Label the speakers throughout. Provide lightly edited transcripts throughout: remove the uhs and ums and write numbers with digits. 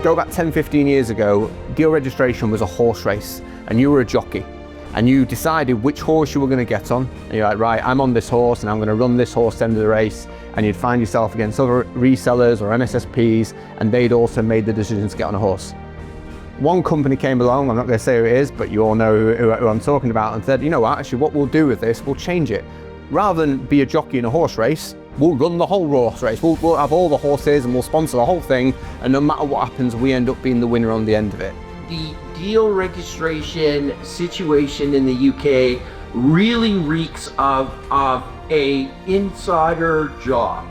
Speaker 1: Go back 10, 15 years ago, deal registration was a horse race and you were a jockey and you decided which horse you were going to get on. And you're like, right, I'm on this horse and I'm going to run this horse to the end of the race. And you'd find yourself against other resellers or MSSPs and they'd also made the decision to get on a horse. One company came along, I'm not going to say who it is, but you all know who I'm talking about, and said, you know what, actually what we'll do with this, we'll change it. Rather than be a jockey in a horse race, we'll run the whole horse race. We'll have all the horses and we'll sponsor the whole thing, and no matter what happens, we end up being the winner on the end of it.
Speaker 2: The deal registration situation in the UK really reeks of a insider job.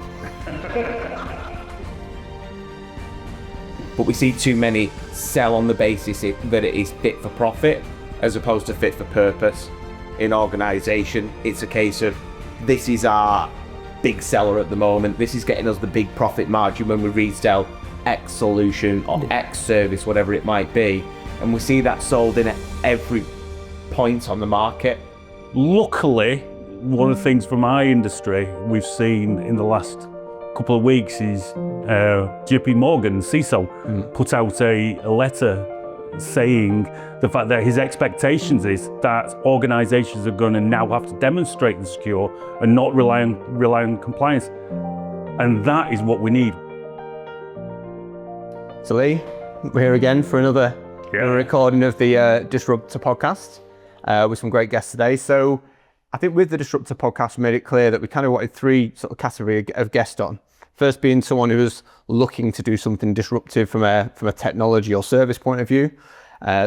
Speaker 3: But we see too many sell on the basis that it is fit for profit as opposed to fit for purpose. In organisation, it's a case of this is our big seller at the moment, this is getting us the big profit margin when we resell X solution or X service, whatever it might be, and we see that sold in at every point on the market.
Speaker 4: Luckily, one of the things from my industry we've seen in the last couple of weeks is JP Morgan, CISO, put out a letter saying the fact that his expectations is that organizations are going to now have to demonstrate the secure and not rely on compliance. And that is what we need.
Speaker 1: So Lee, we're here again for another recording of the Disruptor Podcast with some great guests today. So I think with the Disruptor Podcast, we made it clear that we kind of wanted three sort of category of guests on. First being someone who was looking to do something disruptive from a technology or service point of view.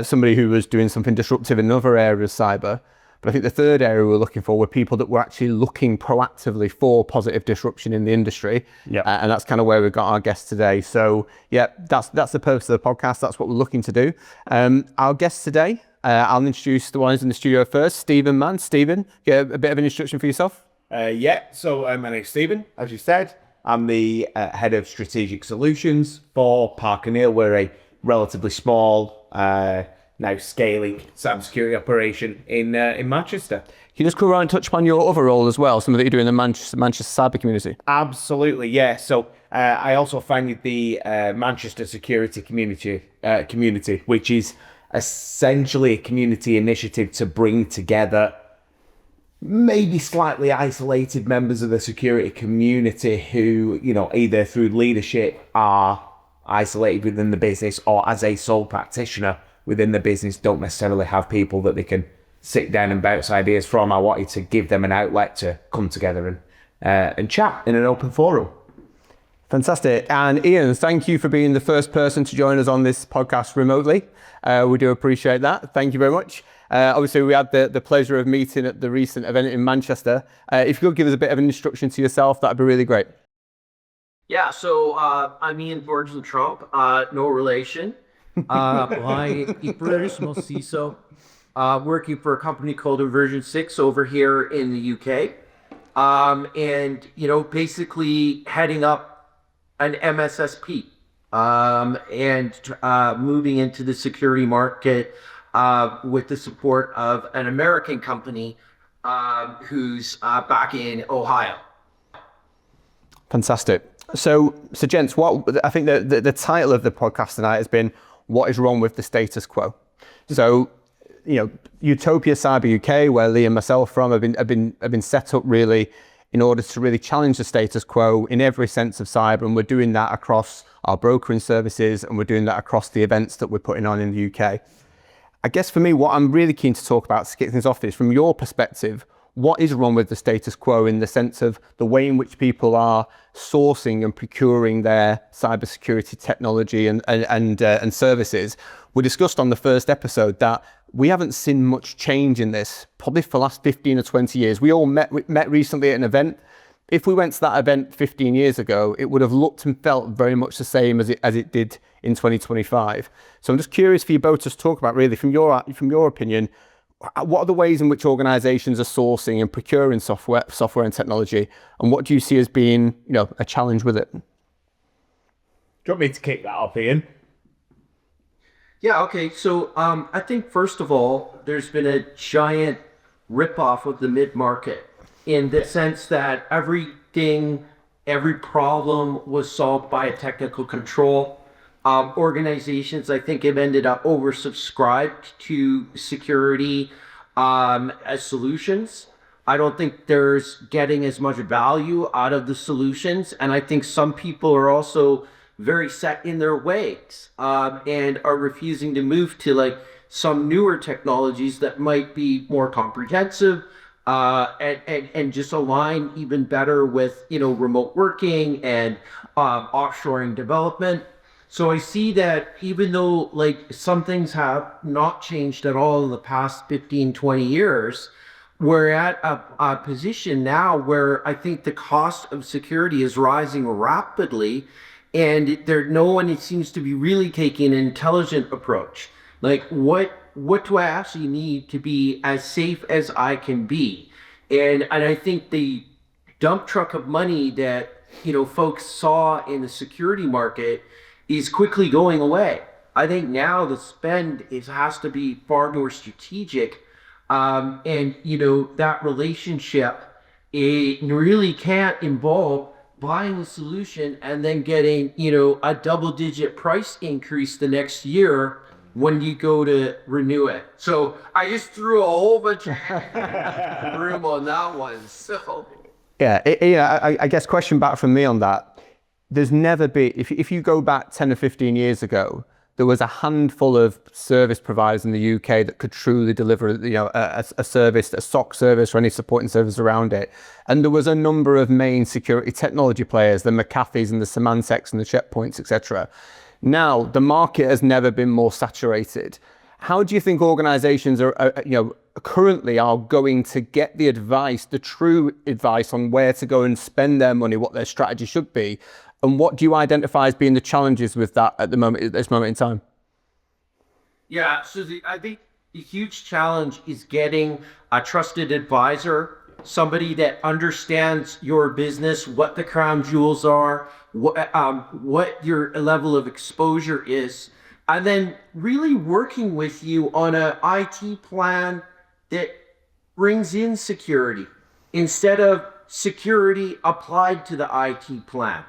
Speaker 1: Somebody who was doing something disruptive in other areas of cyber. But I think the third area we were looking for were people that were actually looking proactively for positive disruption in the industry. And that's kind of where we've got our guests today. So yeah, that's the purpose of the podcast. That's what we're looking to do. Our guests today, I'll introduce the ones in the studio first. Stephen Mann. Stephen, get a bit of an introduction for yourself.
Speaker 3: So my name's Stephen, as you said. I'm the head of strategic solutions for Parker Neal. We're a relatively small, now scaling cybersecurity operation in Manchester.
Speaker 1: Can you just go around and touch upon your other role as well, something that you do in the Manchester cyber community?
Speaker 3: Absolutely, yeah. So I also founded the Manchester security community, which is essentially a community initiative to bring together maybe slightly isolated members of the security community who, you know, either through leadership are isolated within the business or as a sole practitioner within the business don't necessarily have people that they can sit down and bounce ideas from. I wanted to give them an outlet to come together and chat in an open forum.
Speaker 1: Fantastic. And Ian, thank you for being the first person to join us on this podcast remotely. We do appreciate that. Thank you very much. Obviously, we had the pleasure of meeting at the recent event in Manchester. If you could give us a bit of an introduction to yourself, that'd be really great.
Speaker 2: Yeah, so I'm Ian Borges Trump, no relation. I'm a professional CISO working for a company called Version 6 over here in the UK. And, you know, basically heading up an MSSP and moving into the security market with the support of an American company who's back in Ohio.
Speaker 1: Fantastic. So gents, what I think the title of the podcast tonight has been "What is wrong with the status quo?" So, you know, Utopia Cyber UK, where Lee and myself from, have been set up really in order to really challenge the status quo in every sense of cyber, and we're doing that across our brokering services, and we're doing that across the events that we're putting on in the UK. I guess for me, what I'm really keen to talk about to kick things off is, from your perspective, what is wrong with the status quo in the sense of the way in which people are sourcing and procuring their cybersecurity technology and services? We discussed on the first episode that we haven't seen much change in this, probably for the last 15 or 20 years. We all met recently at an event. If we went to that event 15 years ago, it would have looked and felt very much the same as it did in 2025. So I'm just curious for you both to talk about, really, from your opinion, what are the ways in which organizations are sourcing and procuring software and technology, and what do you see as being, you know, a challenge with it?
Speaker 3: Do you want me to kick that off, Ian?
Speaker 2: Yeah, okay. So I think, first of all, there's been a giant ripoff of the mid-market in the sense that every problem was solved by a technical control. Organizations, I think, have ended up oversubscribed to security as solutions. I don't think there's getting as much value out of the solutions. And I think some people are also very set in their ways and are refusing to move to like some newer technologies that might be more comprehensive and just align even better with, remote working and offshoring development. So I see that even though like some things have not changed at all in the past 15, 20 years, we're at a position now where I think the cost of security is rising rapidly, and no one seems to be really taking an intelligent approach. Like what do I actually need to be as safe as I can be? And I think the dump truck of money that folks saw in the security market is quickly going away. I think now the spend has to be far more strategic. And that relationship, it really can't involve buying a solution and then getting, a double-digit price increase the next year when you go to renew it. So I just threw a whole bunch of room on that one. So
Speaker 1: yeah, I guess question back from me on that. There's never been, if you go back 10 or 15 years ago, there was a handful of service providers in the UK that could truly deliver, a service, a SOC service or any supporting service around it. And there was a number of main security technology players, the McAfees and the Symantec's and the Checkpoints, etc. Now, the market has never been more saturated. How do you think organizations currently are going to get the advice, the true advice on where to go and spend their money, what their strategy should be? And what do you identify as being the challenges with that at this moment in time?
Speaker 2: Yeah, so I think the huge challenge is getting a trusted advisor, somebody that understands your business, what the crown jewels are, what your level of exposure is, and then really working with you on an IT plan that brings in security instead of security applied to the IT plan.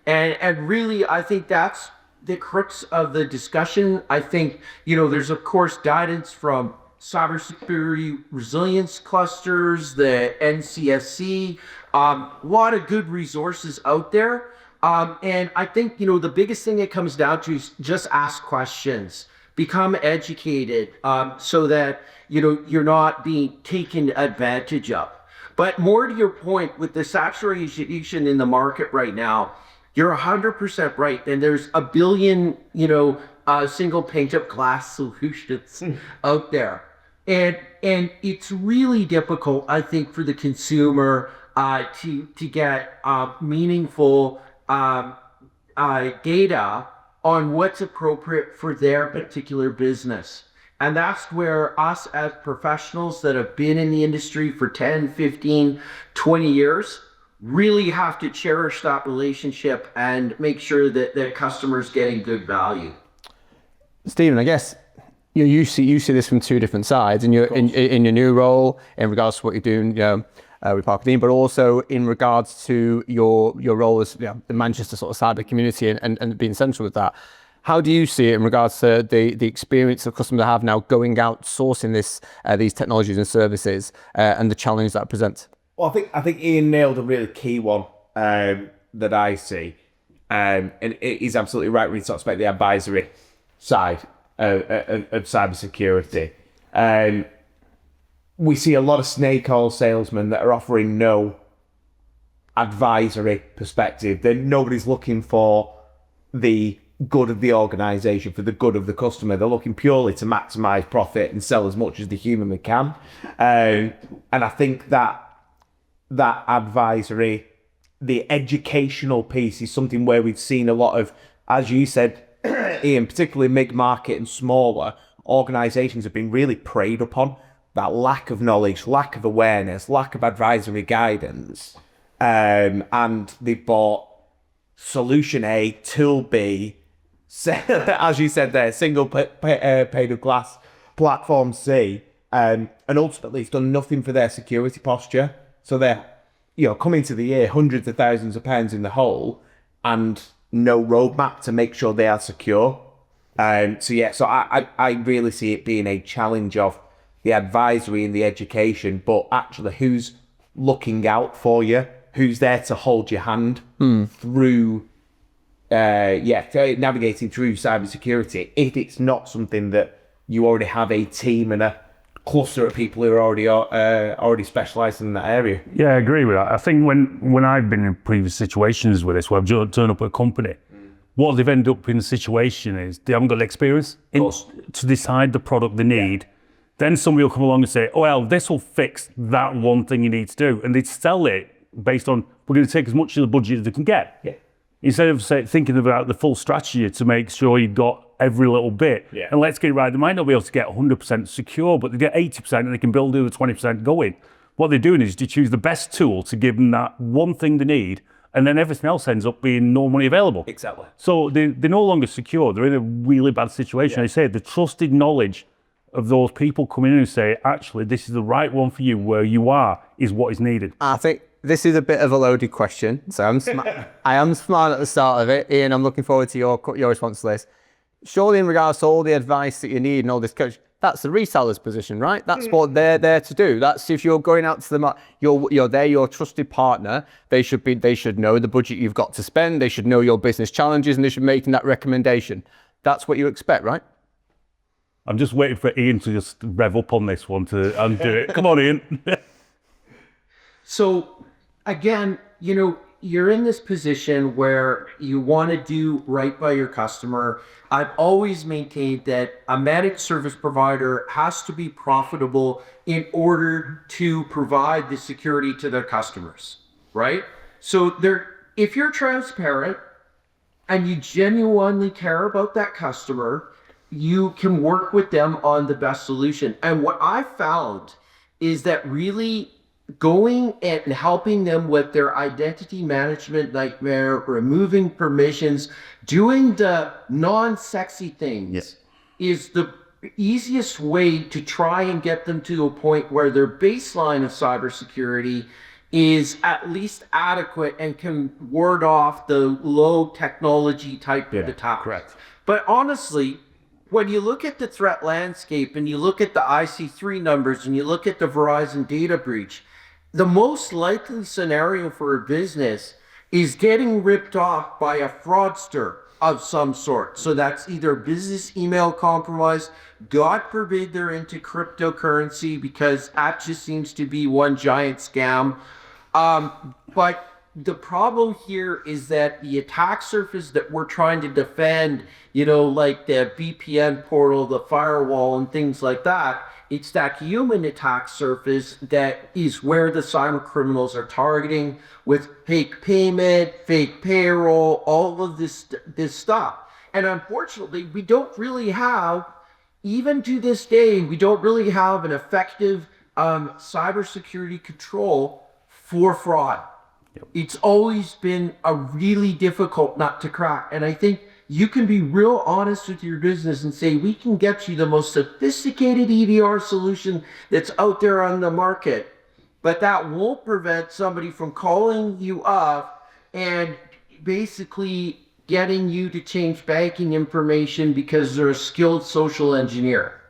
Speaker 2: And really, I think that's the crux of the discussion. I think, there's of course guidance from cybersecurity resilience clusters, the NCSC, a lot of good resources out there. And I think, the biggest thing it comes down to is just ask questions, become educated, so that, you're not being taken advantage of. But more to your point, with the saturation in the market right now, you're 100% right. And there's a billion, single pane of glass solutions out there. And it's really difficult, I think, for the consumer to get meaningful data on what's appropriate for their particular business. And that's where us as professionals that have been in the industry for 10, 15, 20 years really have to cherish that relationship and make sure that the customer's getting good value.
Speaker 1: Stephen, I guess you see this from two different sides in your new role in regards to what you're doing with Parker, but also in regards to your role as the Manchester sort of cyber community and being central with that. How do you see it in regards to the experience that customers have now going out sourcing these technologies and services and the challenge that presents?
Speaker 3: Well, I think Ian nailed a really key one that I see, and he's absolutely right when he talks about the advisory side of cybersecurity. We see a lot of snake oil salesmen that are offering no advisory perspective. Nobody's looking for the good of the organization, for the good of the customer. They're looking purely to maximize profit and sell as much as they humanly can. And I think that advisory, the educational piece is something where we've seen a lot of, as you said, Ian, particularly mid-market and smaller organizations have been really preyed upon. That lack of knowledge, lack of awareness, lack of advisory guidance. And they bought solution A, tool B, as you said there, single pane of glass, platform C, and ultimately it's done nothing for their security posture. So they're, coming to the year hundreds of thousands of pounds in the hole, and no roadmap to make sure they are secure. So I really see it being a challenge of the advisory and the education, but actually who's looking out for you, who's there to hold your hand through navigating through cybersecurity, if it's not something that you already have a team and a cluster of people who are already specialised in that area.
Speaker 4: Yeah, I agree with that. I think when I've been in previous situations with this, where I've turned up at a company, what they've ended up in the situation is they haven't got the experience to decide the product they need. Then somebody will come along and say, oh, well, this will fix that one thing you need to do. And they sell it based on, we're going to take as much of the budget as they can get.
Speaker 3: Yeah.
Speaker 4: Instead of thinking about the full strategy to make sure you've got every little bit.
Speaker 3: Yeah.
Speaker 4: And let's get it right. They might not be able to get 100% secure, but they get 80% and they can build the other 20% going. What they're doing is to choose the best tool to give them that one thing they need, and then everything else ends up being normally available.
Speaker 3: Exactly.
Speaker 4: So they're no longer secure. They're in a really bad situation. I say the trusted knowledge of those people coming in and say, actually, this is the right one for you where you are, is what is needed.
Speaker 1: I think this is a bit of a loaded question. So I am smart at the start of it. Ian, I'm looking forward to your response to this. Surely in regards to all the advice that you need and all this coach, that's the reseller's position, right? That's what they're there to do. That's if you're going out to the market, you're there, your trusted partner. They should know the budget you've got to spend. They should know your business challenges, and they should be making that recommendation. That's what you expect, right?
Speaker 4: I'm just waiting for Ian to just rev up on this one and do it. Come on, Ian.
Speaker 2: So again, you're in this position where you want to do right by your customer. I've always maintained that a managed service provider has to be profitable in order to provide the security to their customers, right? So if you're transparent and you genuinely care about that customer, you can work with them on the best solution. And what I found is that really going and helping them with their identity management nightmare, removing permissions, doing the non-sexy things is the easiest way to try and get them to a point where their baseline of cybersecurity is at least adequate and can ward off the low technology type of attack.
Speaker 3: Correct.
Speaker 2: But honestly, when you look at the threat landscape and you look at the IC3 numbers and you look at the Verizon data breach, the most likely scenario for a business is getting ripped off by a fraudster of some sort. So that's either business email compromise, God forbid they're into cryptocurrency, because that just seems to be one giant scam. But the problem here is that the attack surface that we're trying to defend, like the VPN portal, the firewall, and things like that, it's that human attack surface that is where the cyber criminals are targeting with fake payment, fake payroll, all of this stuff. And unfortunately, we don't really have, even to this day, we don't really have an effective cybersecurity control for fraud. Yep. It's always been a really difficult nut to crack. And I think you can be real honest with your business and say, we can get you the most sophisticated EDR solution that's out there on the market, but that won't prevent somebody from calling you up and basically getting you to change banking information because they're a skilled social engineer.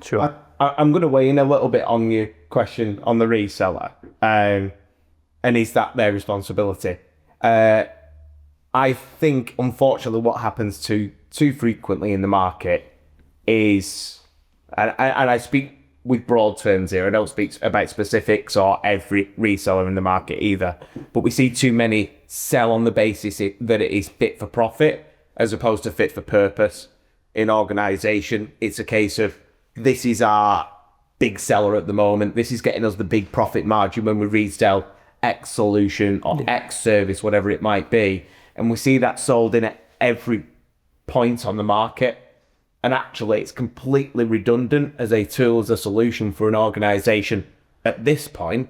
Speaker 3: Sure. I'm going to weigh in a little bit on your question on the reseller. And is that their responsibility? I think, unfortunately, what happens too frequently in the market is, and I speak with broad terms here, I don't speak about specifics or every reseller in the market either, but we see too many sell on the basis that it is fit for profit as opposed to fit for purpose in organisation. It's a case of, this is our big seller at the moment, this is getting us the big profit margin when we resell X solution or X service, whatever it might be. And we see that sold in at every point on the market. And actually, it's completely redundant as a tool, as a solution for an organization at this point,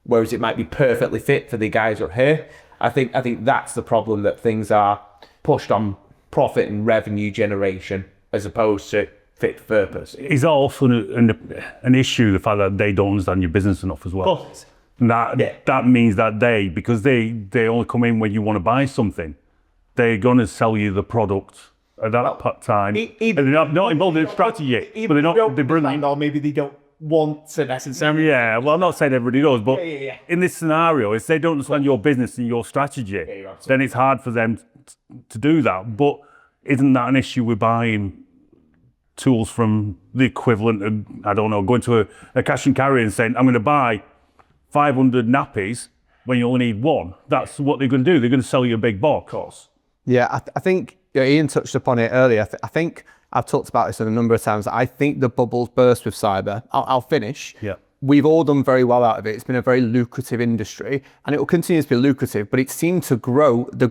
Speaker 3: whereas it might be perfectly fit for the guys up here. I think that's the problem, that things are pushed on profit and revenue generation as opposed to fit for purpose.
Speaker 4: Is that also an issue, the fact that they don't understand your business enough as well? That means that because they only come in when you want to buy something, they're going to sell you the product at that time. And they're not involved in the strategy, but they're brilliant.
Speaker 3: Or maybe they don't want to necessarily.
Speaker 4: Yeah, well, I'm not saying everybody does, but in this scenario, if they don't understand your business and your strategy, then it's hard for them to do that. But isn't that an issue with buying tools from the equivalent of, I don't know, going to a cash and carry and saying, I'm going to buy 500 nappies when you only need one? That's what they're going to do. They're going to sell you a big box.
Speaker 1: Yeah, I think Ian touched upon it earlier. I think I've talked about this a number of times. I think the bubbles burst with cyber. I'll finish.
Speaker 4: Yeah.
Speaker 1: We've all done very well out of it. It's been a very lucrative industry, and it will continue to be lucrative, but it seemed to grow. The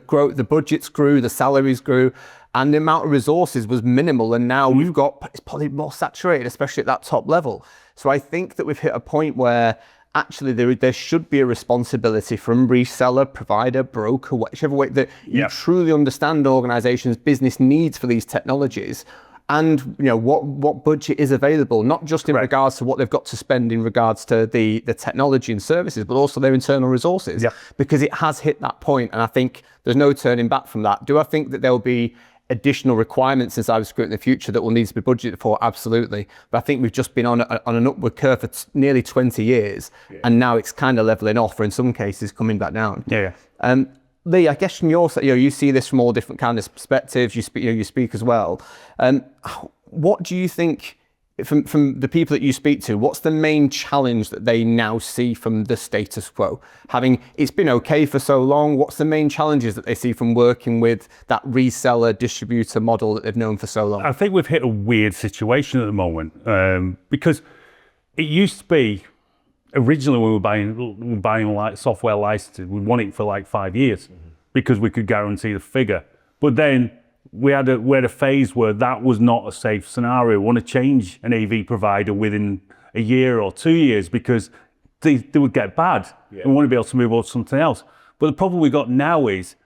Speaker 1: budgets grew, the salaries grew, and the amount of resources was minimal. And now we've got, it's probably more saturated, especially at that top level. So I think that we've hit a point where actually there should be a responsibility from reseller, provider, broker, whichever way that you truly understand organizations' business needs for these technologies. And what budget is available, not just in regards to what they've got to spend in regards to the technology and services, but also their internal resources, because it has hit that point, and I think there's no turning back from that. Do I think that there'll be additional requirements in cybersecurity in the future that will need to be budgeted for? Absolutely. But I think we've just been on an upward curve for nearly 20 years, and now it's kind of leveling off, or in some cases coming back down. Lee, I guess from your side, you see this from all different kind of perspectives. You speak as well. What do you think, from the people that you speak to, what's the main challenge that they now see from the status quo? It's been okay for so long, what's the main challenges that they see from working with that reseller distributor model that they've known for so long?
Speaker 4: I think we've hit a weird situation at the moment, because it used to be, originally when we were buying like software licenses, we want it for like 5 years because we could guarantee the figure. But then we had a phase where that was not a safe scenario. We want to change an AV provider within a year or 2 years because they would get bad. We want to be able to move on to something else. But the problem we got now is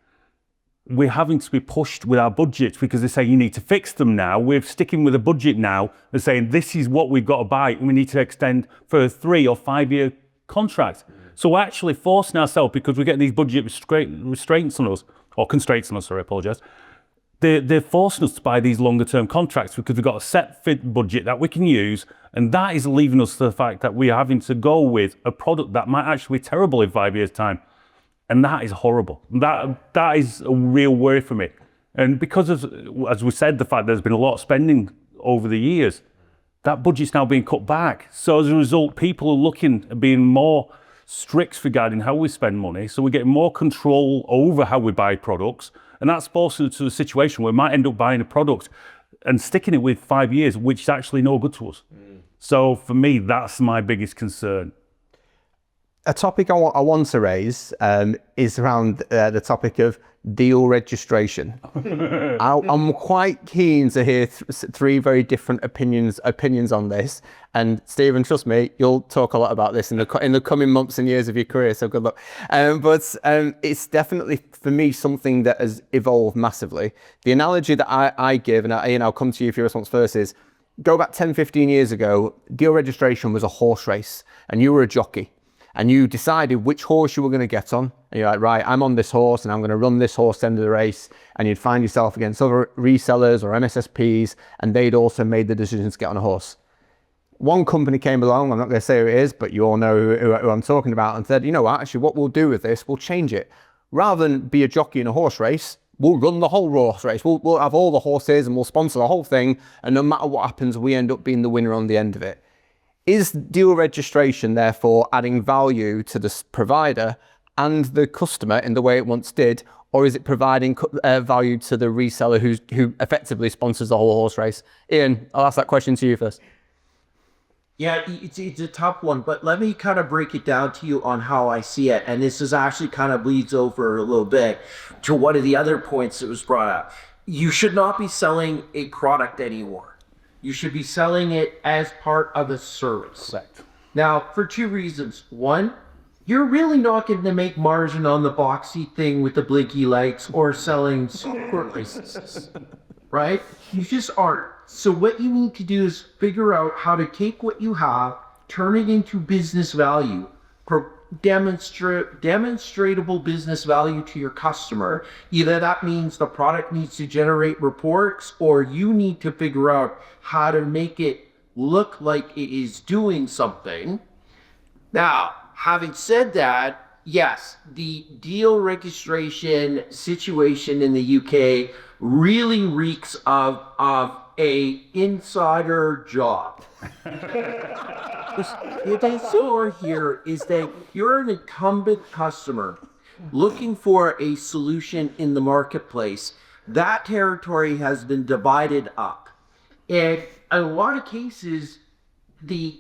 Speaker 4: we're having to be pushed with our budgets because they say you need to fix them now. We're sticking with a budget now and saying this is what we've got to buy and we need to extend for a 3 or 5 year contract. So we're actually forcing ourselves, because we're getting these budget restraints on us, or constraints on us, sorry, I apologise. They're forcing us to buy these longer term contracts because we've got a set fit budget that we can use, and that is leaving us to the fact that we're having to go with a product that might actually be terrible in 5 years' time. And that is horrible. That is a real worry for me. And because of, as we said, the fact there's been a lot of spending over the years, that budget's now being cut back. So as a result, people are looking at being more strict regarding how we spend money. So we're getting more control over how we buy products. And that's forcing us to a situation where we might end up buying a product and sticking it with 5 years, which is actually no good to us. So for me, that's my biggest concern.
Speaker 1: A topic I want to raise is around the topic of deal registration. I'm quite keen to hear three very different opinions on this. And Stephen, trust me, you'll talk a lot about this in the coming months and years of your career. So good luck. But it's definitely for me something that has evolved massively. The analogy that I give, and Ian, I'll come to you for your response first, is go back 10, 15 years ago. Deal registration was a horse race, and you were a jockey. And you decided which horse you were going to get on. And you're like, right, I'm on this horse and I'm going to run this horse to the end of the race. And you'd find yourself against other resellers or MSSPs, and they'd also made the decision to get on a horse. One company came along, I'm not going to say who it is, but you all know who I'm talking about, and said, you know what, actually what we'll do with this, we'll change it. Rather than be a jockey in a horse race, we'll run the whole horse race. We'll have all the horses and we'll sponsor the whole thing. And no matter what happens, we end up being the winner on the end of it. Is deal registration therefore adding value to the provider and the customer in the way it once did, or is it providing value to the reseller who effectively sponsors the whole horse race? Ian, I'll ask that question to you first.
Speaker 2: Yeah, it's a tough one, but let me kind of break it down to you on how I see it. And this is actually kind of bleeds over a little bit to one of the other points that was brought up. You should not be selling a product anymore. You should be selling it as part of a service.
Speaker 4: Correct.
Speaker 2: Now, for two reasons. One, you're really not going to make margin on the boxy thing with the blinky lights or selling software licenses, right? You just aren't. So what you need to do is figure out how to take what you have, turn it into business value, demonstrable business value to your customer. Either that means the product needs to generate reports, or you need to figure out how to make it look like it is doing something. Now, having said that, yes, the deal registration situation in the UK really reeks of a insider job. What I saw here is that you're an incumbent customer looking for a solution in the marketplace. That territory has been divided up. And in a lot of cases, the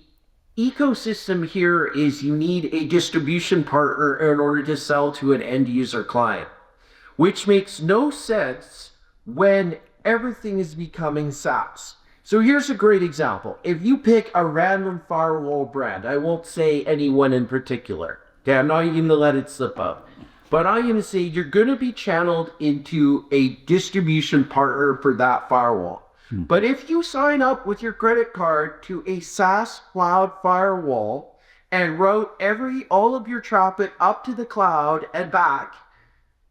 Speaker 2: ecosystem here is you need a distribution partner in order to sell to an end user client, which makes no sense when everything is becoming SaaS. So here's a great example. If you pick a random firewall brand, I won't say anyone in particular. Okay, I'm not even going to let it slip out. But I'm going to say you're going to be channeled into a distribution partner for that firewall. But if you sign up with your credit card to a SaaS cloud firewall and route all of your traffic up to the cloud and back,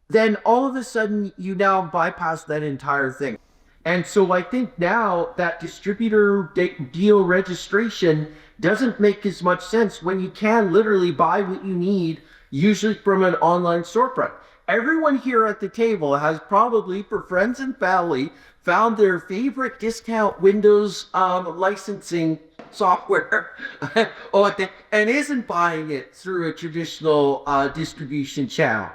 Speaker 2: then all of a sudden you now bypass that entire thing. And so I think now that distributor deal registration doesn't make as much sense when you can literally buy what you need, usually from an online storefront. Everyone here at the table has probably, for friends and family, found their favorite discount Windows licensing software and isn't buying it through a traditional distribution channel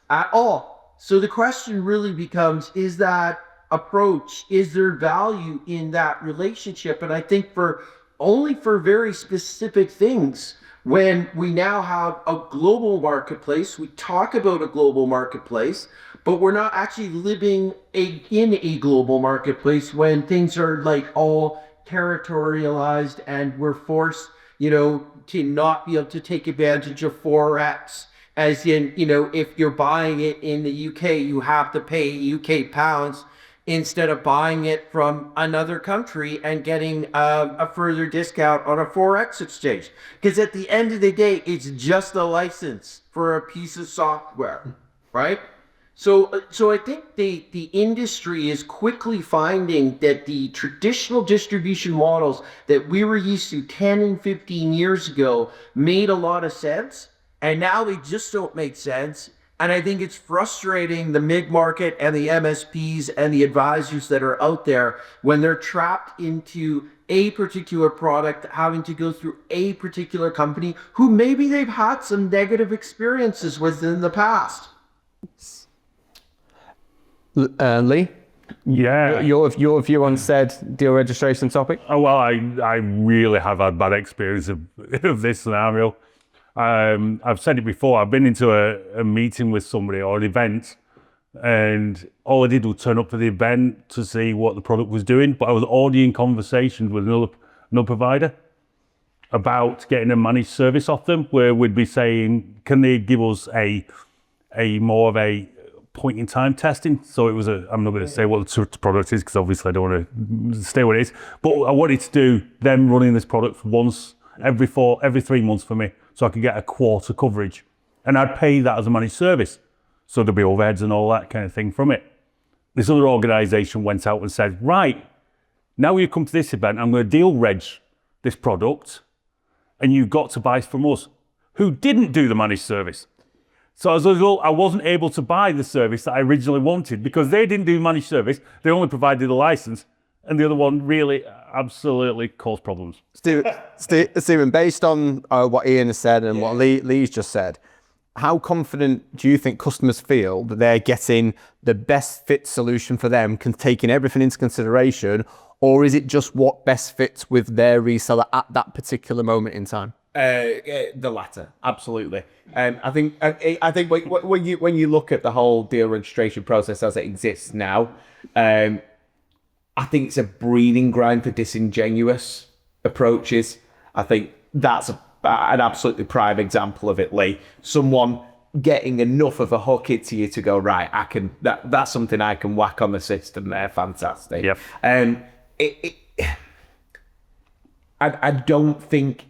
Speaker 2: at all. So the question really becomes, is that approach, is there value in that relationship? And I think only for very specific things, when we now have a global marketplace, we talk about a global marketplace, but we're not actually living in a global marketplace when things are like all territorialized and we're forced, to not be able to take advantage of Forex. As in, if you're buying it in the UK, you have to pay UK pounds instead of buying it from another country and getting a further discount on a Forex exchange. Because at the end of the day, it's just a license for a piece of software, right? So I think the industry is quickly finding that the traditional distribution models that we were used to 10 and 15 years ago made a lot of sense, and now they just don't make sense. And I think it's frustrating the mid-market and the MSPs and the advisors that are out there when they're trapped into a particular product, having to go through a particular company who maybe they've had some negative experiences with in the past.
Speaker 1: Lee?
Speaker 4: Yeah.
Speaker 1: Your view on said deal registration topic?
Speaker 4: Oh, well, I really have had bad experience of this scenario. I've said it before. I've been into a meeting with somebody or an event, and all I did was turn up for the event to see what the product was doing. But I was already in conversations with another provider about getting a managed service off them, where we'd be saying, can they give us a more of a point in time testing? So it was I'm not going to say what the product is because obviously I don't want to stay what it is. But I wanted to do them running this product once every 3 months for me, so I could get a quarter coverage, and I'd pay that as a managed service. So there'd be overheads and all that kind of thing from it. This other organisation went out and said, right, now you come to this event, I'm going to deal reg this product, and you've got to buy from us, who didn't do the managed service. So as a result, I wasn't able to buy the service that I originally wanted because they didn't do managed service. They only provided the license, and the other one really absolutely caused problems.
Speaker 1: Stephen, based on what Ian has said and what Lee's just said, how confident do you think customers feel that they're getting the best fit solution for them, taking everything into consideration, or is it just what best fits with their reseller at that particular moment in time?
Speaker 3: The latter, absolutely. I think when you look at the whole deal registration process as it exists now, I think it's a breeding ground for disingenuous approaches. I think that's an absolutely prime example of it, Lee. Someone getting enough of a hook into you to go, right, that's something I can whack on the system there, fantastic.
Speaker 4: Yep.
Speaker 3: I don't think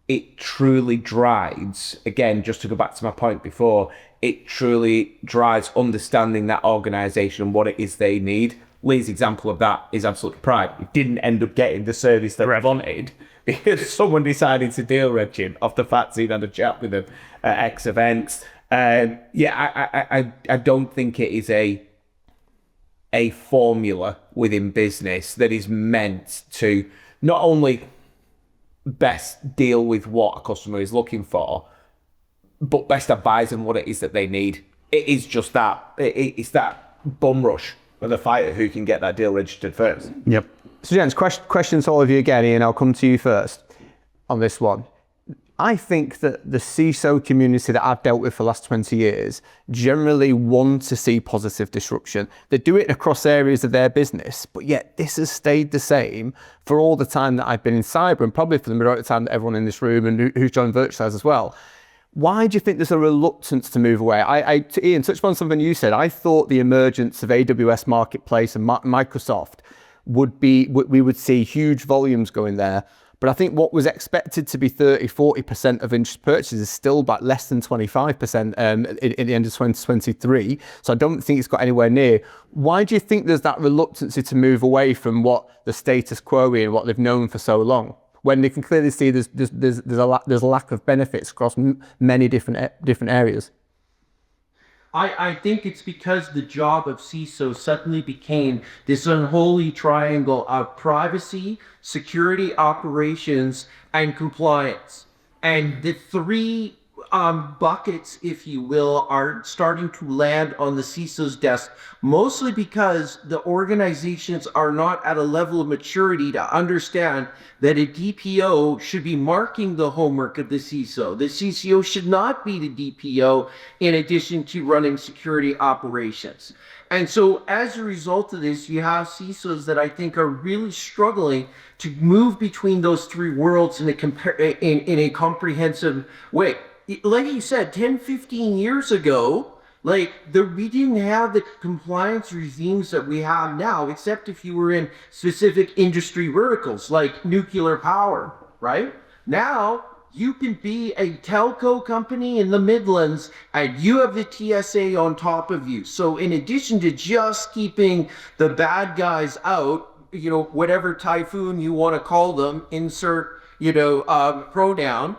Speaker 3: it truly drives, again, just to go back to my point before, it truly drives understanding that organization and what it is they need. Lee's example of that is absolutely prime. He didn't end up getting the service that he wanted because someone decided to deal with him off the fact he'd had a chat with them at X events. I don't think it is a formula within business that is meant to not only best deal with what a customer is looking for, but best advise them what it is that they need. It is just that. It's that bum rush of the fighter who can get that deal registered first.
Speaker 1: Yep. So, gents, questions to all of you again. Ian, I'll come to you first on this one. I think that the CISO community that I've dealt with for the last 20 years generally want to see positive disruption. They do it across areas of their business, but yet this has stayed the same for all the time that I've been in cyber, and probably for the majority of the time that everyone in this room and who's joined Virtualize as well. Why do you think there's a reluctance to move away? Ian, touch upon something you said. I thought the emergence of AWS Marketplace and Microsoft we would see huge volumes going there. But I think what was expected to be 30-40% of interest purchases is still about less than 25% at the end of 2023. So I don't think it's got anywhere near. Why do you think there's that reluctancy to move away from what the status quo is and what they've known for so long, when they can clearly see there's a lack of benefits across many different areas?
Speaker 2: I think it's because the job of CISO suddenly became this unholy triangle of privacy, security, operations, and compliance. And the three buckets, if you will, are starting to land on the CISO's desk, mostly because the organizations are not at a level of maturity to understand that a DPO should be marking the homework of the CISO. The CISO should not be the DPO in addition to running security operations. And so as a result of this, you have CISOs that I think are really struggling to move between those three worlds in a comprehensive way. Like you said, 10, 15 years ago, we didn't have the compliance regimes that we have now, except if you were in specific industry verticals like nuclear power, right? Now, you can be a telco company in the Midlands and you have the TSA on top of you. So in addition to just keeping the bad guys out, whatever typhoon you want to call them, insert, pronoun,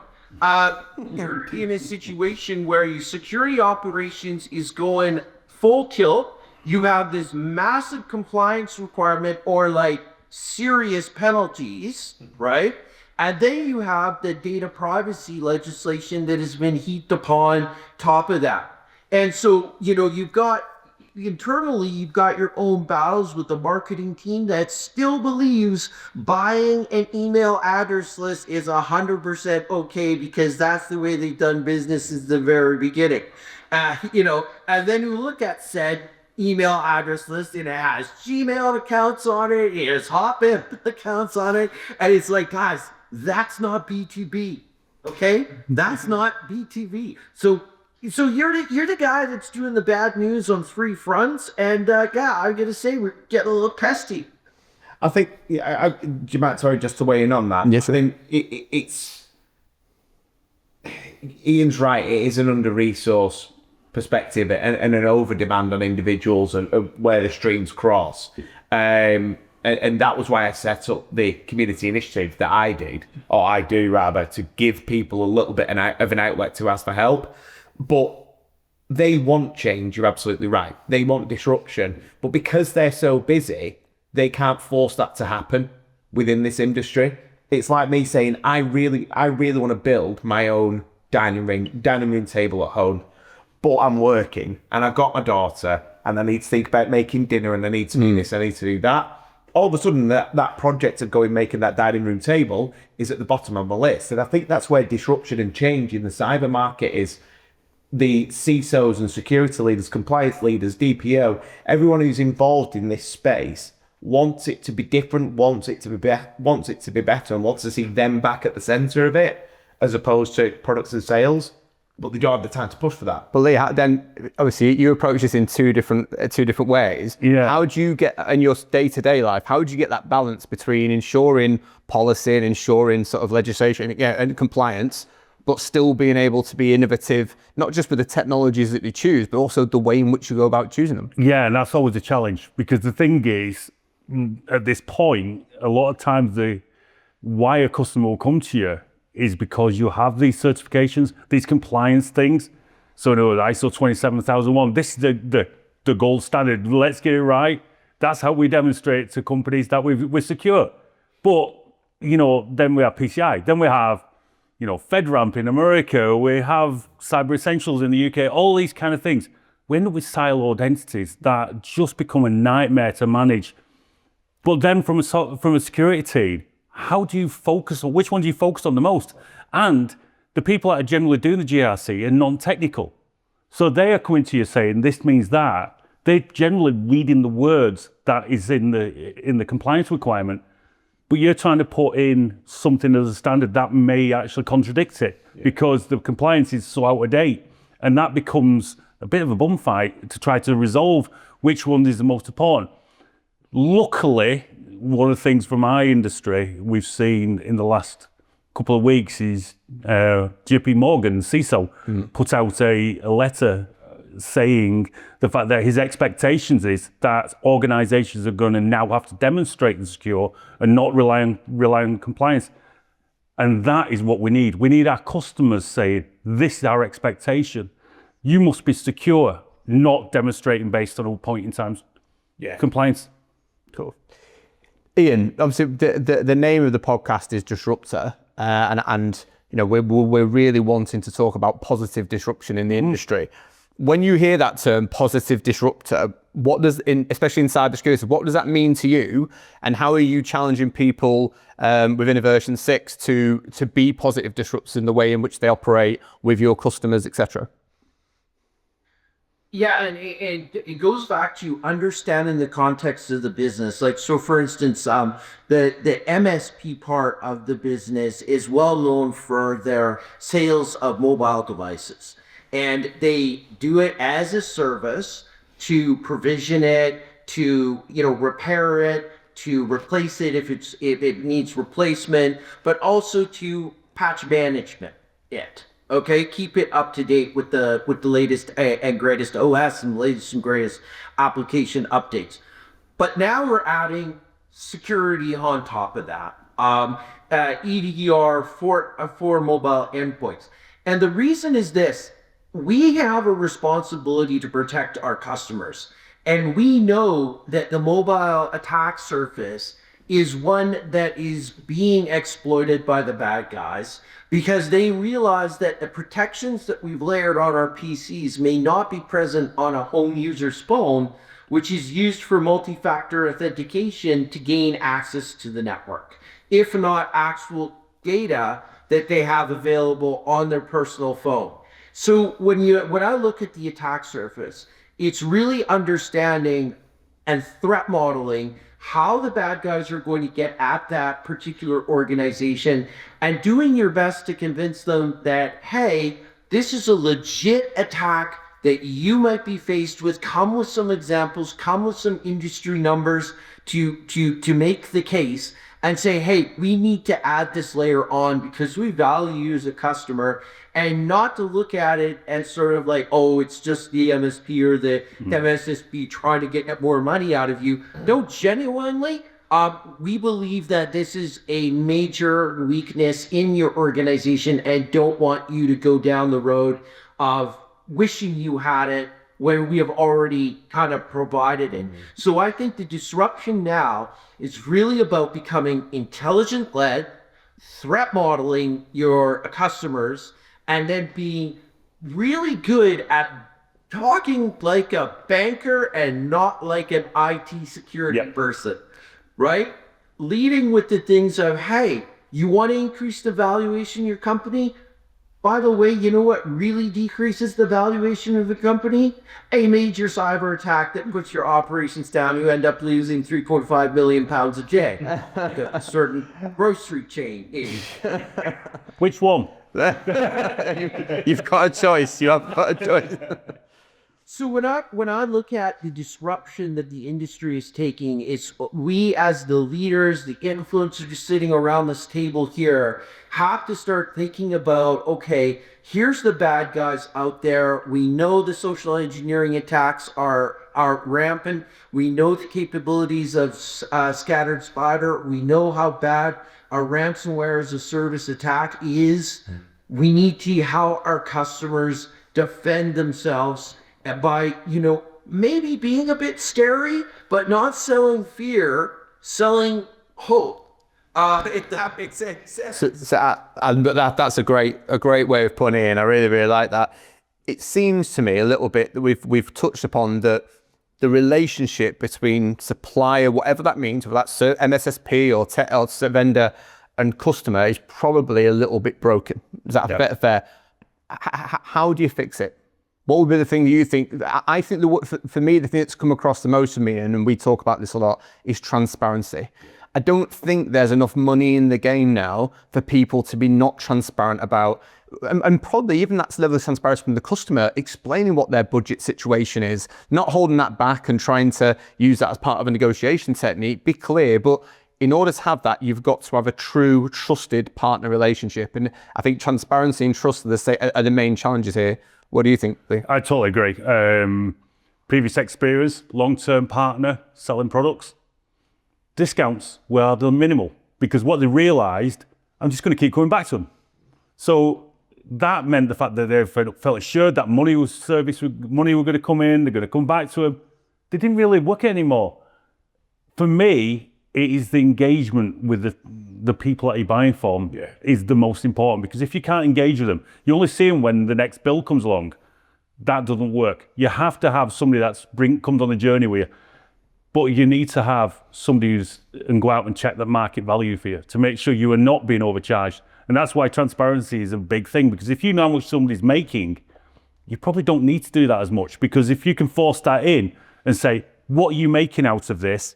Speaker 2: you're in a situation where your security operations is going full tilt. You have this massive compliance requirement or serious penalties, right? And then you have the data privacy legislation that has been heaped upon top of that. And so, you've got your own battles with the marketing team that still believes buying an email address list is 100% okay because that's the way they've done business since the very beginning. And then you look at said email address list and it has Gmail accounts on it, it has Hotmail accounts on it, and it's like, guys, that's not B2B, okay? That's not B2B. So you're the guy that's doing the bad news on three fronts, and I'm gonna say we're getting a little pesty.
Speaker 3: I think, sorry, just to weigh in on that.
Speaker 1: Yes,
Speaker 3: I think it's Ian's right. It is an under-resourced perspective and an over-demand on individuals and where the streams cross. And that was why I set up the community initiative that I do rather, to give people a little bit of an outlet to ask for help. But they want change, you're absolutely right. They want disruption. But because they're so busy, they can't force that to happen within this industry. It's like me saying, I really want to build my own dining room table at home, but I'm working and I've got my daughter and I need to think about making dinner and I need to do this, I need to do that. All of a sudden, that project of making that dining room table is at the bottom of my list. And I think that's where disruption and change in the cyber market is. The CISOs and security leaders, compliance leaders, DPO, everyone who's involved in this space wants it to be different, wants it to be better, and wants to see them back at the center of it, as opposed to products and sales. but they don't have the time to push for that.
Speaker 1: But Lee, then obviously you approach this in two different ways.
Speaker 4: Yeah.
Speaker 1: How do you get in your day-to-day life? How do you get that balance between ensuring policy and ensuring sort of legislation, and compliance, but still being able to be innovative, not just with the technologies that you choose, but also the way in which you go about choosing them?
Speaker 4: Yeah, and that's always a challenge, because the thing is, at this point, a lot of times why a customer will come to you is because you have these certifications, these compliance things. So ISO 27001, this is the gold standard. Let's get it right. That's how we demonstrate to companies that we're secure. But, then we have PCI, then we have, FedRAMP in America, we have Cyber Essentials in the UK, all these kind of things. We end up with siloed entities that just become a nightmare to manage. But then from a security team, how do you focus on, which one do you focus on the most? And the people that are generally doing the GRC are non-technical. So they are coming to you saying, this means that. They're generally reading the words that is in the compliance requirement, but you're trying to put in something as a standard that may actually contradict it because the compliance is so out of date. And that becomes a bit of a bum fight to try to resolve which one is the most important. Luckily, one of the things from our industry we've seen in the last couple of weeks is JP Morgan, CISO, put out a letter saying the fact that his expectations is that organizations are going to now have to demonstrate the secure and not rely on compliance. And that is what we need. We need our customers saying, this is our expectation. You must be secure, not demonstrating based on all point in time compliance.
Speaker 1: Cool. Ian, obviously the name of the podcast is Disruptor, and we're really wanting to talk about positive disruption in the industry. When you hear that term, positive disruptor, especially in cybersecurity, what does that mean to you, and how are you challenging people within version 6 to be positive disruptors in the way in which they operate with your customers, etc.?
Speaker 2: Yeah, and it goes back to understanding the context of the business. Like, so for instance, the MSP part of the business is well known for their sales of mobile devices. And they do it as a service to provision it, to, repair it, to replace it if it needs replacement, but also to patch management it. Okay, keep it up to date with the latest and greatest OS and latest and greatest application updates. But now we're adding security on top of that. EDR for mobile endpoints. And the reason is this: we have a responsibility to protect our customers. And we know that the mobile attack surface is one that is being exploited by the bad guys, because they realize that the protections that we've layered on our PCs may not be present on a home user's phone, which is used for multi-factor authentication to gain access to the network, if not actual data that they have available on their personal phone. So when I look at the attack surface, it's really understanding and threat modeling how the bad guys are going to get at that particular organization, and doing your best to convince them that, hey, this is a legit attack that you might be faced with. Come with some examples, come with some industry numbers to make the case, and say, hey, we need to add this layer on because we value you as a customer, and not to look at it as sort of like, oh, it's just the MSP or the MSSP trying to get more money out of you. No, genuinely, we believe that this is a major weakness in your organization and don't want you to go down the road of wishing you had it when we have already kind of provided it. So I think the disruption now is really about becoming intelligent-led, threat modeling your customers, and then being really good at talking like a banker and not like an IT security person, right? Leading with the things of, hey, you want to increase the valuation of your company? By the way, you know what really decreases the valuation of the company? A major cyber attack that puts your operations down. You end up losing 3.5 million pounds a day. A certain grocery chain is.
Speaker 4: Which one?
Speaker 1: You've got a choice. You have got a choice.
Speaker 2: So when I look at the disruption that the industry is taking, it's we as the leaders, the influencers sitting around this table here, have to start thinking about, okay, here's the bad guys out there. We know the social engineering attacks are rampant. We know the capabilities of scattered spider. We know how bad a ransomware as a service attack is. We need to see how our customers defend themselves by, maybe being a bit scary, but not selling fear, selling hope. If that makes sense.
Speaker 1: That's a great way of putting it in. I really, really like that. It seems to me a little bit that we've touched upon the relationship between supplier, whatever that means, whether that's MSSP or vendor and customer, is probably a little bit broken. Is that fair? How do you fix it? What would be the thing that you think? I think for me, the thing that's come across the most to me, and we talk about this a lot, is transparency. I don't think there's enough money in the game now for people to be not transparent about, and probably even that's level of transparency from the customer, explaining what their budget situation is, not holding that back and trying to use that as part of a negotiation technique. Be clear, but in order to have that, you've got to have a true, trusted partner relationship. And I think transparency and trust are the main challenges here. What do you think, Lee?
Speaker 4: I totally agree. Previous experience, long-term partner, selling products. Discounts were the minimal because what they realised, I'm just going to keep coming back to them. So that meant the fact that they felt assured that money were going to come in, they're going to come back to them. They didn't really work anymore. For me, it is the engagement with the people that you're buying from is the most important, because if you can't engage with them, you only see them when the next bill comes along. That doesn't work. You have to have somebody that's comes on the journey with you, but you need to have somebody and go out and check the market value for you to make sure you are not being overcharged. And that's why transparency is a big thing, because if you know how much somebody's making, you probably don't need to do that as much, because if you can force that in and say, what are you making out of this?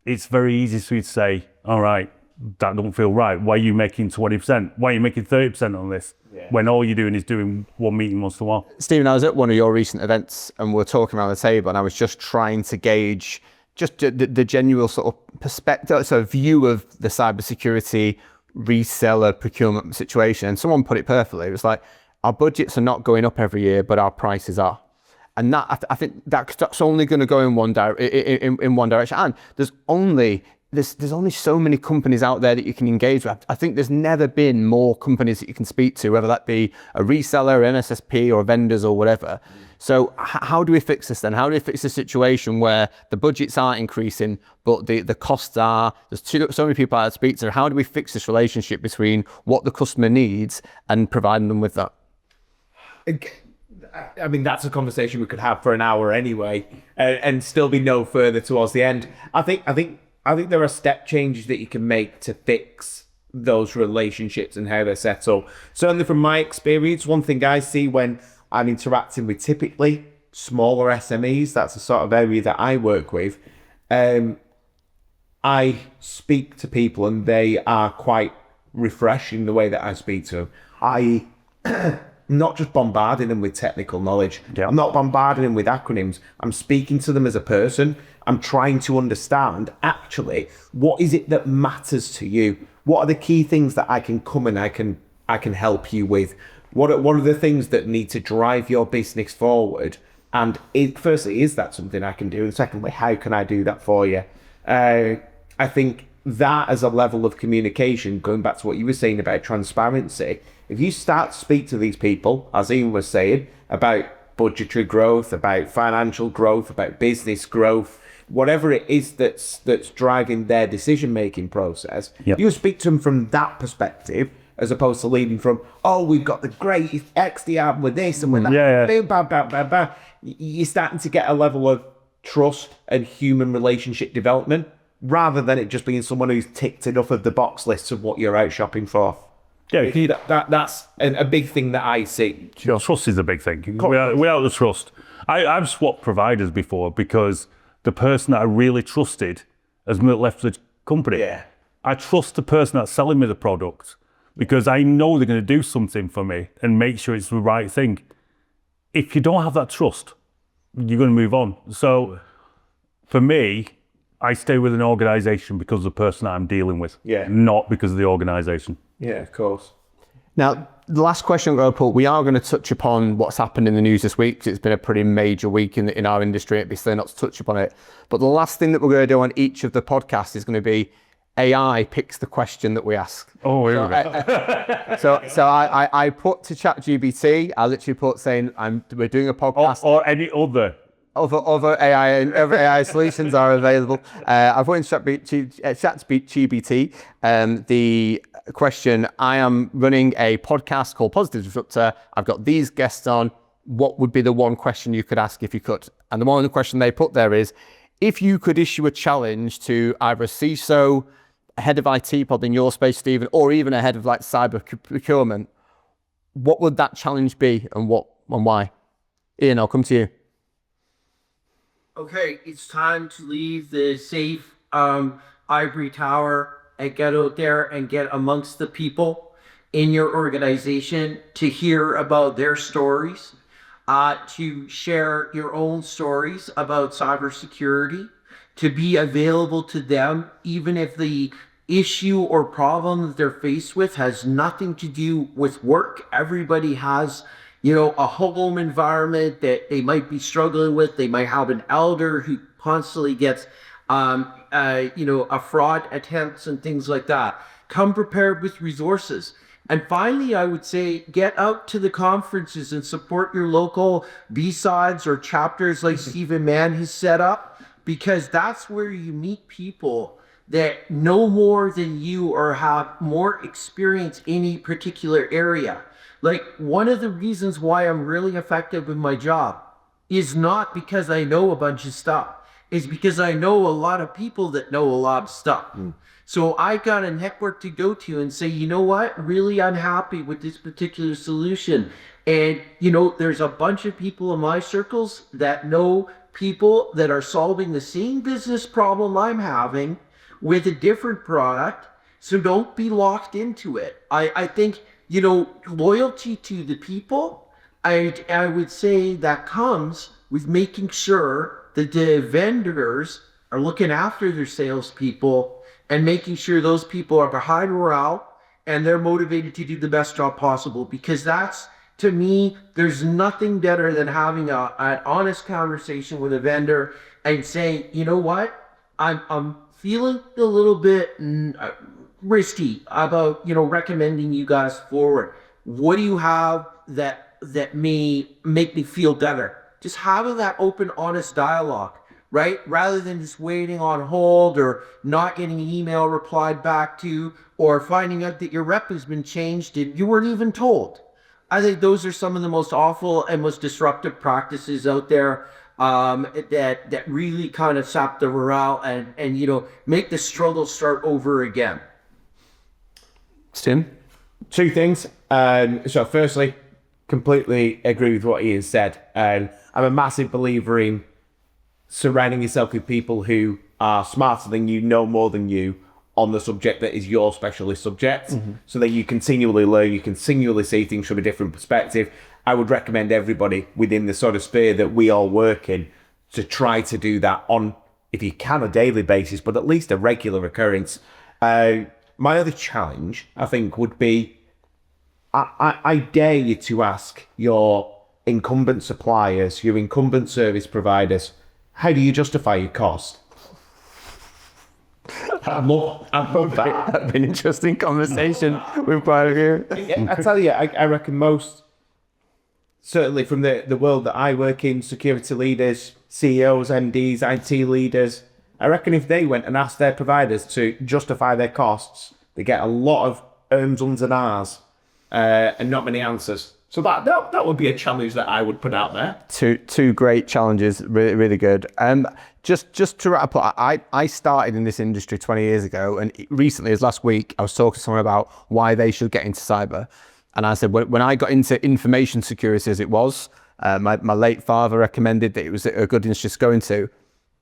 Speaker 4: It's very easy for you to say, all right, that don't feel right. Why are you making 20%? Why are you making 30% on this? When all you're doing is doing one meeting once in a while.
Speaker 1: Stephen, I was at one of your recent events and we were talking around the table, and I was just trying to gauge just the genuine sort of perspective, so view of the cybersecurity reseller procurement situation. And someone put it perfectly. It was like, our budgets are not going up every year, but our prices are. And that, I think that's only going to go in one direction. And there's only so many companies out there that you can engage with. I think there's never been more companies that you can speak to, whether that be a reseller, an MSSP, or vendors or whatever. So how do we fix this then? How do we fix the situation where the budgets aren't increasing, but the costs are? There's so many people I speak to. How do we fix this relationship between what the customer needs and providing them with that?
Speaker 3: I mean, that's a conversation we could have for an hour anyway, and still be no further towards the end. I think there are step changes that you can make to fix those relationships and how they're set up. Certainly from my experience, one thing I see when I'm interacting with typically smaller SMEs, that's the sort of area that I work with, I speak to people and they are quite refreshing the way that I speak to them. Not just bombarding them with technical knowledge. I'm not bombarding them with acronyms. I'm speaking to them as a person. I'm trying to understand, actually, what is it that matters to you? What are the key things that I can come and I can help you with? What are the things that need to drive your business forward? And firstly, is that something I can do? And secondly, how can I do that for you? I think that as a level of communication, going back to what you were saying about transparency, if you start to speak to these people, as Ian was saying, about budgetary growth, about financial growth, about business growth, whatever it is that's driving their decision-making process, you speak to them from that perspective, as opposed to leading from, oh, we've got the greatest XDR with this and with that. You're starting to get a level of trust and human relationship development, rather than it just being someone who's ticked enough of the box lists of what you're out shopping for.
Speaker 4: Yeah,
Speaker 3: that's a big thing that I see.
Speaker 4: Trust is a big thing. Without the trust, I've swapped providers before because the person that I really trusted has left the company. I trust the person that's selling me the product, because I know they're going to do something for me and make sure it's the right thing. If you don't have that trust, you're going to move on. So for me, I stay with an organisation because of the person I'm dealing with, not because of the organisation.
Speaker 3: Yeah, of course.
Speaker 1: Now, the last question I'm going to put, we are going to touch upon what's happened in the news this week, because it's been a pretty major week in our industry. It'd be silly not to touch upon it. But the last thing that we're going to do on each of the podcasts is going to be AI picks the question that we ask.
Speaker 4: Oh, here we go.
Speaker 1: So I put to ChatGPT, I literally put saying, we're doing a podcast.
Speaker 4: Or any other.
Speaker 1: Other AI solutions are available. I've put in ChatGPT the question, I am running a podcast called Positive Disruptor. I've got these guests on. What would be the one question you could ask if you could? And the one question they put there is, if you could issue a challenge to either a CISO, a head of IT, probably in your space, Stephen, or even a head of like cyber procurement, what would that challenge be and why? Ian, I'll come to you.
Speaker 2: Okay, it's time to leave the safe ivory tower and get out there and get amongst the people in your organization to hear about their stories, to share your own stories about cybersecurity, to be available to them, even if the issue or problem that they're faced with has nothing to do with work. Everybody has a home environment that they might be struggling with. They might have an elder who constantly gets, a fraud attempts and things like that. Come prepared with resources. And finally, I would say, get out to the conferences and support your local B-sides or chapters like Stephen Mann has set up, because that's where you meet people that know more than you or have more experience in a particular area. Like, one of the reasons why I'm really effective in my job is not because I know a bunch of stuff. It's because I know a lot of people that know a lot of stuff. So I got a network to go to and say, you know what, really unhappy with this particular solution. And, there's a bunch of people in my circles that know people that are solving the same business problem I'm having with a different product. So don't be locked into it. I think, loyalty to the people, I would say that comes with making sure that the vendors are looking after their salespeople and making sure those people are behind morale and they're motivated to do the best job possible. Because that's, to me, there's nothing better than having an honest conversation with a vendor and saying, you know what, I'm feeling a little bit risky about, recommending you guys forward. What do you have that may make me feel better? Just having that open, honest dialogue, right? Rather than just waiting on hold or not getting an email replied back to, or finding out that your rep has been changed and you weren't even told. I think those are some of the most awful and most disruptive practices out there, that really kind of sap the morale and make the struggle start over again.
Speaker 1: Tim?
Speaker 3: Two things. So firstly, completely agree with what Ian said. I'm a massive believer in surrounding yourself with people who are smarter than you, know more than you on the subject that is your specialist subject, so that you continually learn, you continually see things from a different perspective. I would recommend everybody within the sort of sphere that we all work in to try to do that on, if you can, a daily basis, but at least a regular occurrence. My other challenge, I think, would be, I dare you to ask your incumbent suppliers, your incumbent service providers, how do you justify your cost? I love that.
Speaker 1: That'd be an interesting conversation with quite a few.
Speaker 3: Yeah, I tell you, I reckon most, certainly from the world that I work in, security leaders, CEOs, MDs, IT leaders, I reckon if they went and asked their providers to justify their costs, they get a lot of ums and ahs, and not many answers. So that would be a challenge that I would put out there.
Speaker 1: Two great challenges, really, really good. Just to wrap up, I started in this industry 20 years ago, and recently, as last week, I was talking to someone about why they should get into cyber. And I said, when I got into information security as it was, my late father recommended that it was a good industry to go into.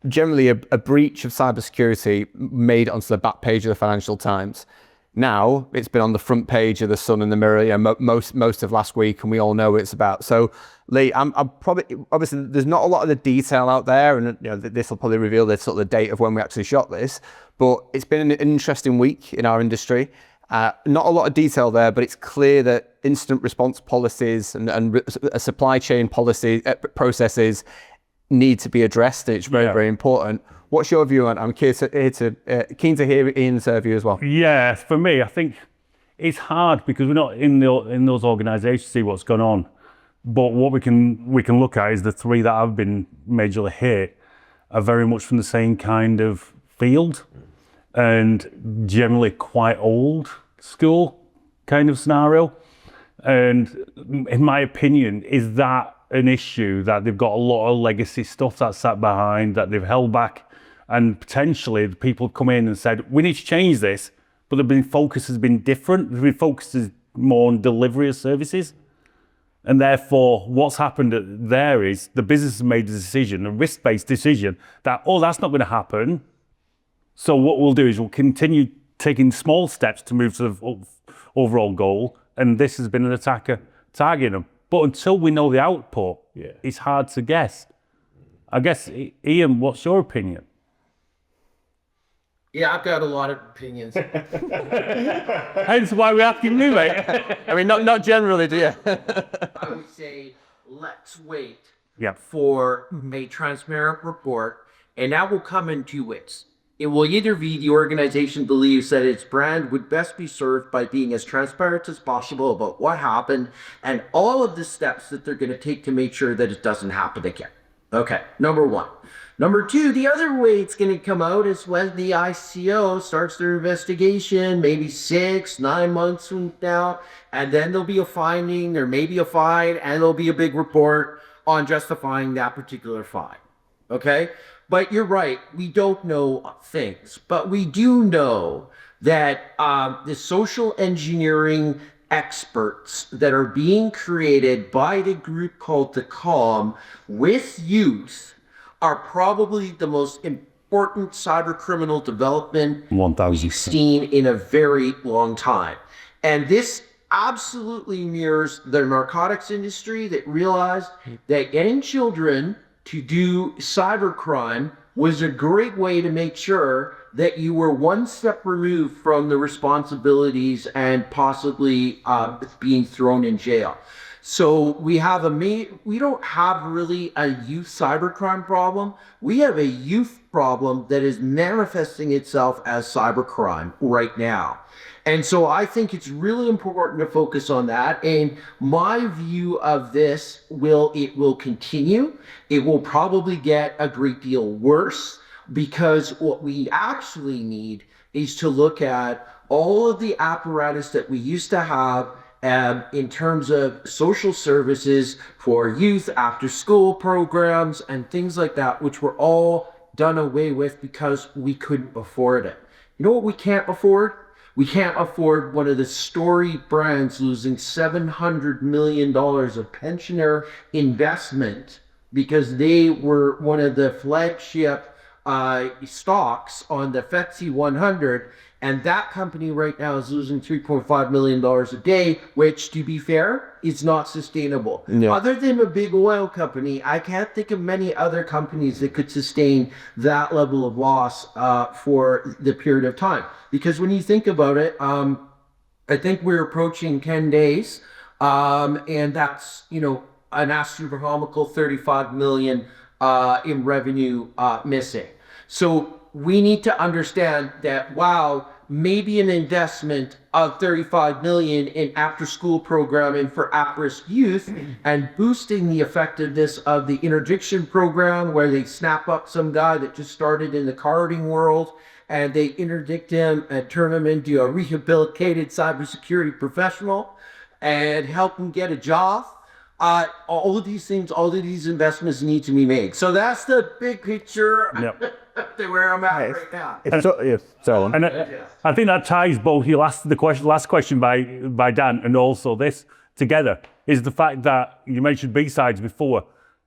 Speaker 1: Generally, a breach of cybersecurity made it onto the back page of the Financial Times. Now it's been on the front page of the Sun and the Mirror, most of last week, and we all know what it's about. So, Lee, I'm probably, obviously there's not a lot of the detail out there, and this will probably reveal the sort of the date of when we actually shot this. But it's been an interesting week in our industry. Not a lot of detail there, but it's clear that incident response policies and supply chain policy processes need to be addressed. It's very, very important. What's your view on it? I'm keen to hear Ian's view as well.
Speaker 4: Yeah, for me, I think it's hard because we're not in those organisations to see what's going on. But what we can look at is the three that have been majorly hit are very much from the same kind of field and generally quite old school kind of scenario. And in my opinion, is that an issue that they've got a lot of legacy stuff that's sat behind that they've held back, and potentially the people have come in and said, we need to change this, but the focus has been different. The focus is more on delivery of services. And therefore, what's happened there is the business has made a decision, a risk-based decision, that, that's not going to happen. So what we'll do is we'll continue taking small steps to move to the overall goal. And this has been an attacker targeting them. But until we know the output, it's hard to guess. I guess, Ian, what's your opinion?
Speaker 2: Yeah, I've got a lot of opinions.
Speaker 4: Hence why we're asking you, mate.
Speaker 1: I mean, not generally, do you?
Speaker 2: I would say let's wait
Speaker 4: Yep.
Speaker 2: for a transparent report, and that will come in two ways. It will either be the organization believes that its brand would best be served by being as transparent as possible about what happened and all of the steps that they're going to take to make sure that it doesn't happen again. Okay, number one. Number two, the other way it's going to come out is when the ICO starts their investigation, maybe 6-9 months from now, and then there'll be a finding, there may be a fine, and there'll be a big report on justifying that particular fine. Okay? But you're right, we don't know things, but we do know that the social engineering experts that are being created by the group called the COM with youth are probably the most important cyber criminal development
Speaker 4: 1000%.
Speaker 2: we've seen in a very long time. And this absolutely mirrors the narcotics industry that realized that getting children to do cybercrime was a great way to make sure that you were one step removed from the responsibilities and possibly being thrown in jail. So we don't have really a youth cybercrime problem. We have a youth problem that is manifesting itself as cybercrime right now. And so I think it's really important to focus on that. And my view of this it will continue. It will probably get a great deal worse, because what we actually need is to look at all of the apparatus that we used to have in terms of social services for youth, after school programs and things like that, which were all done away with because we couldn't afford it. You know what we can't afford? We can't afford one of the storied brands losing $700 million of pensioner investment because they were one of the flagship stocks on the FTSE 100. And that company right now is losing $3.5 million a day, which, to be fair, is not sustainable.
Speaker 1: Yeah.
Speaker 2: Other than a big oil company, I can't think of many other companies that could sustain that level of loss for the period of time. Because when you think about it, I think we're approaching 10 days, and that's, an astronomical 35 million in revenue missing. So we need to understand that, wow, maybe an investment of 35 million in after-school programming for at-risk youth and boosting the effectiveness of the interdiction program, where they snap up some guy that just started in the carding world and they interdict him and turn him into a rehabilitated cybersecurity professional and help him get a job. All of these things, all of these investments need to be made. So that's the big picture.
Speaker 4: Yep.
Speaker 2: Where I'm at right now.
Speaker 4: And I think that ties both your last question by Dan and also this together, is the fact that you mentioned B-Sides before.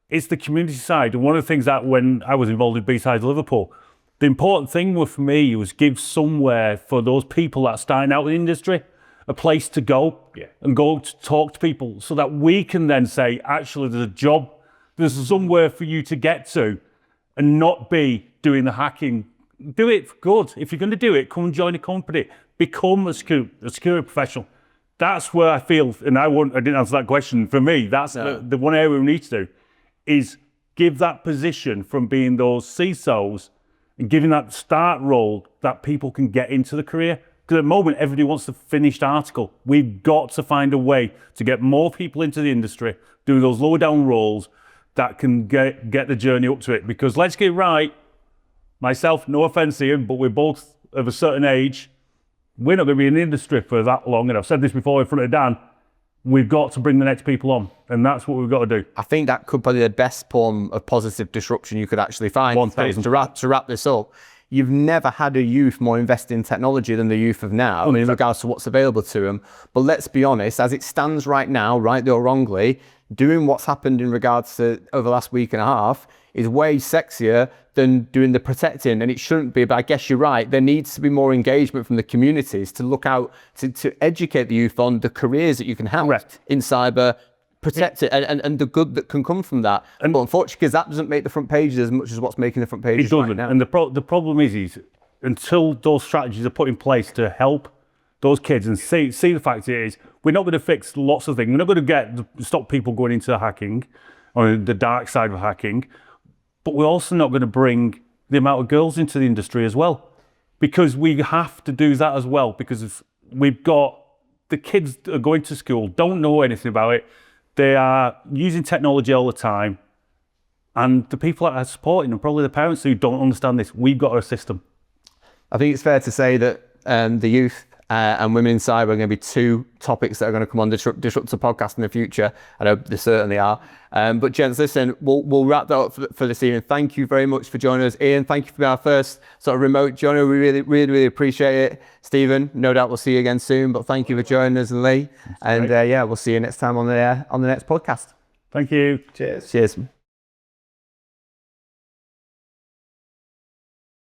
Speaker 4: It's the community side. And one of the things that when I was involved in B-Sides Liverpool, The important thing for me was give somewhere for those people that are starting out in the industry, a place to go and go to talk to people so that we can then say, actually, there's a job, there's somewhere for you to get to and not be doing the hacking. Do it for good. If you're going to do it, come and join a company. Become a security professional. That's where I feel, and I didn't answer that question. For me, that's the one area we need to do, is give that position from being those CISOs and giving that start role that people can get into the career. Because at the moment, everybody wants the finished article. We've got to find a way to get more people into the industry, doing those lower down roles that can get the journey up to it. Because let's get it right, myself, no offense Ian, but we're both of a certain age. We're not going to be in the industry for that long. And I've said this before in front of Dan, we've got to bring the next people on. And that's what we've got to do.
Speaker 1: I think that could be the best form of positive disruption you could actually find. To wrap this up, you've never had a youth more invested in technology than the youth of now in regards to what's available to them. But let's be honest, as it stands right now, rightly or wrongly, doing what's happened in regards to over the last week and a half is way sexier than doing the protecting, and it shouldn't be, but I guess you're right. There needs to be more engagement from the communities to look out, to educate the youth on the careers that you can have in cyber, protect it, and the good that can come from that. But unfortunately, because that doesn't make the front pages as much as what's making the front pages right now.
Speaker 4: And the problem is until those strategies are put in place to help those kids and see the fact is, we're not going to fix lots of things. We're not going to stop people going into hacking or the dark side of hacking, but we're also not going to bring the amount of girls into the industry as well, because we have to do that as well, because we've got the kids that are going to school, don't know anything about it. They are using technology all the time. And the people that are supporting them, probably the parents who don't understand this, we've got to assist them. I
Speaker 1: think it's fair to say that the youth and women in cyber are going to be two topics that are going to come on the DISRUPTOR podcast in the future. I know they certainly are. But gents, listen, we'll wrap that up for this evening. Thank you very much for joining us. Ian, thank you for being our first sort of remote joiner. We really appreciate it. Stephen, no doubt we'll see you again soon, but thank you for joining us, and Lee. And we'll see you next time on the next podcast.
Speaker 4: Thank you.
Speaker 1: Cheers.